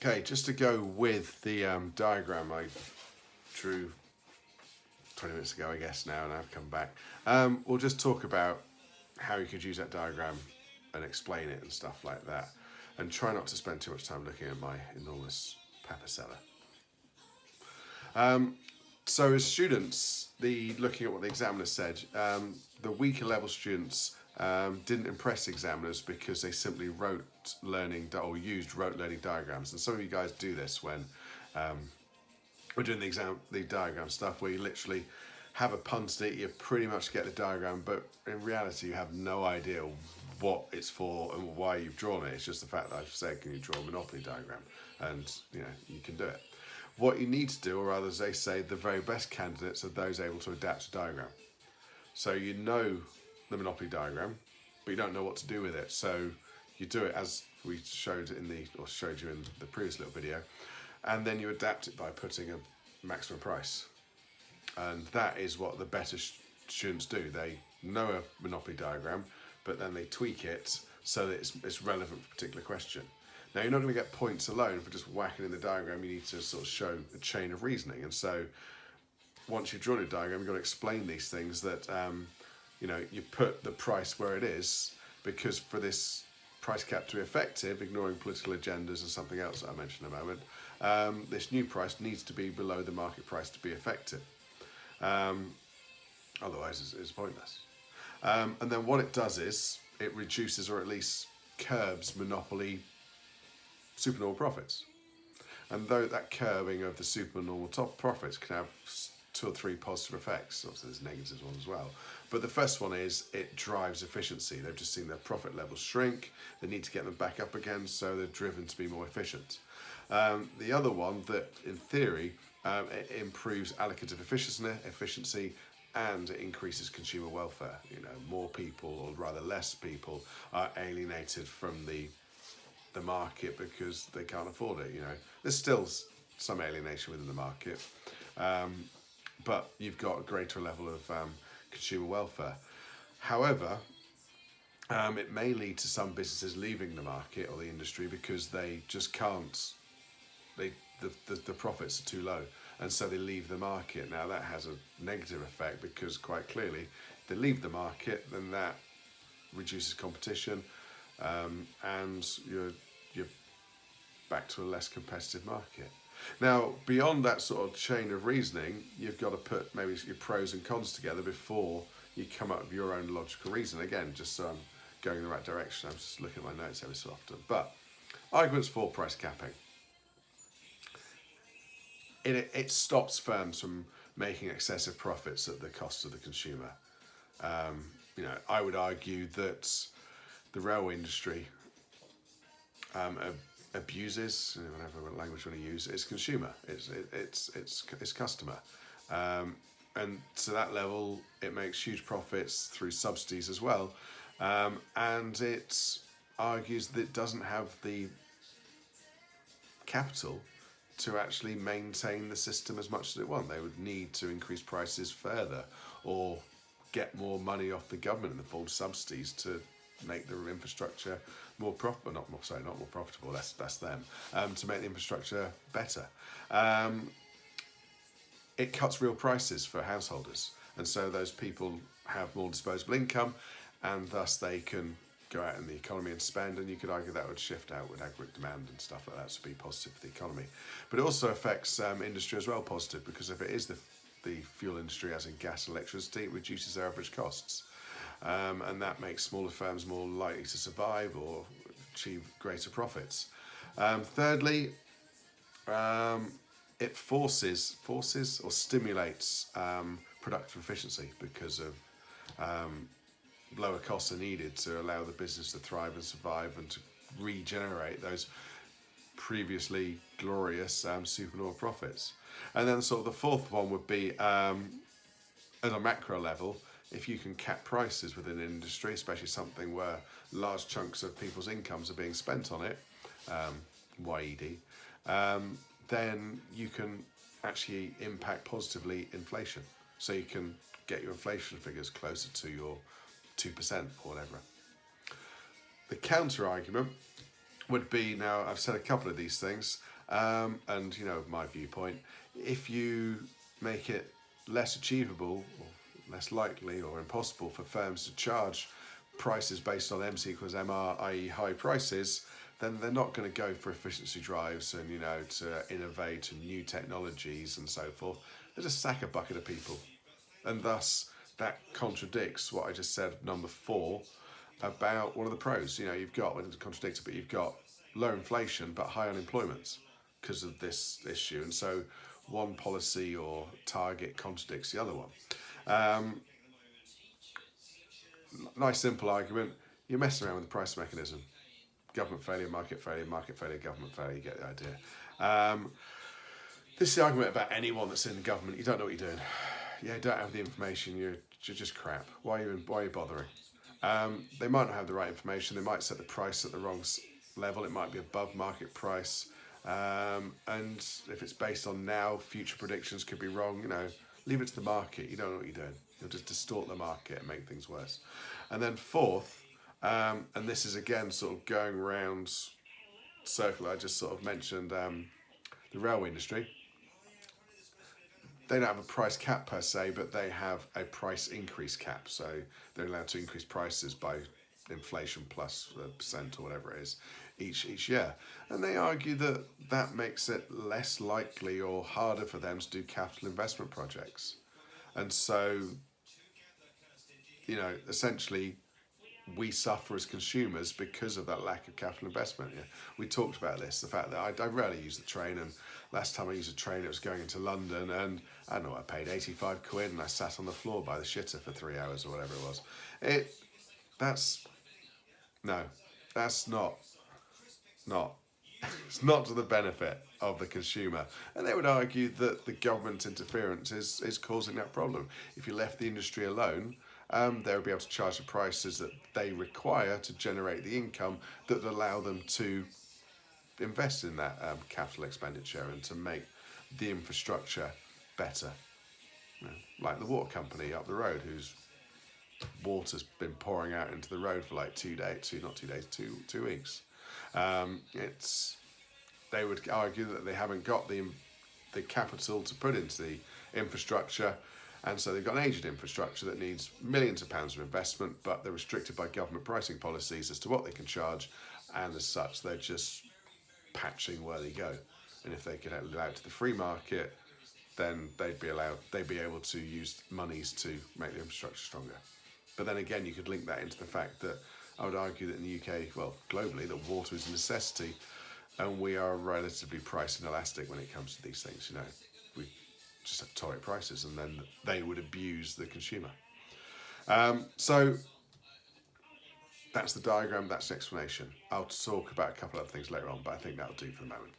Okay, just to go with the diagram I drew 20 minutes ago, I guess now, and I've come back. We'll just talk about how you could use that diagram and explain it and stuff like that. And try not to spend too much time looking at my enormous pepper cellar. So as students, looking at what the examiner said, the weaker level students didn't impress examiners because they simply used rote learning diagrams. And some of you guys do this when we're doing the diagram stuff, where you literally have a punched it, you pretty much get the diagram, but in reality you have no idea what it's for and why you've drawn it. It's just the fact that I've said, can you draw a Monopoly diagram? And you can do it. What you need to do, or rather as they say, the very best candidates are those able to adapt a diagram. So you know the Monopoly diagram, but you don't know what to do with it. So you do it as we showed you in the previous little video, and then you adapt it by putting a maximum price. And that is what the better students do. They know a Monopoly diagram, but then they tweak it so that it's relevant for a particular question. Now, you're not going to get points alone for just whacking in the diagram. You need to sort of show a chain of reasoning. And so once you've drawn a diagram, you've got to explain these things that, you put the price where it is, because for this price cap to be effective, ignoring political agendas and something else that I mentioned in a moment, this new price needs to be below the market price to be effective. Otherwise, it's pointless. And then what it does is it reduces, or at least curbs, monopoly supernormal profits. And though that curbing of the supernormal top profits can have 2 or 3 positive effects, obviously there's negative ones as well. But the first one is it drives efficiency. They've just seen their profit levels shrink. They need to get them back up again, so they're driven to be more efficient. The other one, that in theory, it improves allocative efficiency, and it increases consumer welfare. More people, or rather less people, are alienated from the market because they can't afford it. There's still some alienation within the market, but you've got a greater level of consumer welfare. However, it may lead to some businesses leaving the market or the industry because they just can't. The profits are too low, and so they leave the market. Now that has a negative effect, because quite clearly, if they leave the market, then that reduces competition, and you're back to a less competitive market. Now, beyond that sort of chain of reasoning, you've got to put maybe your pros and cons together before you come up with your own logical reason. Again, just so I'm going in the right direction, I'm just looking at my notes every so often. But arguments for price capping. It stops firms from making excessive profits at the cost of the consumer. I would argue that the railway industry abuses, whatever language you want to use, its consumer, its customer, and to that level, it makes huge profits through subsidies as well, and it argues that it doesn't have the capital to actually maintain the system as much as it wants. They would need to increase prices further, or get more money off the government in the form of subsidies to make the infrastructure more profitable. Not more profitable. That's them. To make the infrastructure better. It cuts real prices for householders, and so those people have more disposable income, and thus they can go out in the economy and spend, and you could argue that would shift outward aggregate demand and stuff like that to be positive for the economy. But it also affects industry as well positive, because if it is the fuel industry, as in gas and electricity, it reduces their average costs, and that makes smaller firms more likely to survive or achieve greater profits. Thirdly, it forces or stimulates productive efficiency, because of lower costs are needed to allow the business to thrive and survive and to regenerate those previously glorious supernormal profits. And then sort of the fourth one would be, at a macro level, if you can cap prices within an industry, especially something where large chunks of people's incomes are being spent on it, YED, then you can actually impact positively inflation. So you can get your inflation figures closer to your 2% or whatever. The counter argument would be, now I've said a couple of these things, And, my viewpoint, if you make it less achievable or less likely or impossible for firms to charge prices based on MC equals MR, i.e. high prices, then they're not going to go for efficiency drives and, to innovate and new technologies and so forth. They just sack a bucket of people. And thus, that contradicts what I just said, number 4, about one of the pros. You've got, well, it contradicts it, but you've got low inflation but high unemployment because of this issue. And so one policy or target contradicts the other one. Nice simple argument. You're messing around with the price mechanism. Government failure, market failure, government failure. You get the idea. This is the argument about anyone that's in the government. You don't know what you're doing. You don't have the information. You're just crap. Why are you bothering? They might not have the right information. They might set the price at the wrong level. It might be above market price. And if it's based on now, future predictions could be wrong. Leave it to the market. You don't know what you're doing. You'll just distort the market and make things worse. And then 4th, and this is again sort of going around circle. I just sort of mentioned the railway industry. They don't have a price cap per se, but they have a price increase cap. So they're allowed to increase prices by inflation plus a percent or whatever it is each year. And they argue that that makes it less likely or harder for them to do capital investment projects. And so, essentially, we suffer as consumers because of that lack of capital investment. Yeah. We talked about this, the fact that I rarely use the train, and last time I used a train it was going into London, and I don't know, I paid 85 quid and I sat on the floor by the shitter for 3 hours or whatever it was. That's not it's not to the benefit of the consumer. And they would argue that the government interference is causing that problem. If you left the industry alone, they would be able to charge the prices that they require to generate the income that would allow them to invest in that capital expenditure and to make the infrastructure better. Like the water company up the road, whose water's been pouring out into the road for like 2 weeks. They would argue that they haven't got the capital to put into the infrastructure. And so they've got an aged infrastructure that needs millions of pounds of investment, but they're restricted by government pricing policies as to what they can charge, and as such, they're just patching where they go. And if they could allow it to the free market, then they'd be able to use monies to make the infrastructure stronger. But then again, you could link that into the fact that I would argue that in the UK, well, globally, that water is a necessity, and we are relatively price inelastic when it comes to these things. We just have torrid prices, and then they would abuse the consumer. So that's the diagram, that's the explanation. I'll talk about a couple of other things later on, but I think that'll do for the moment.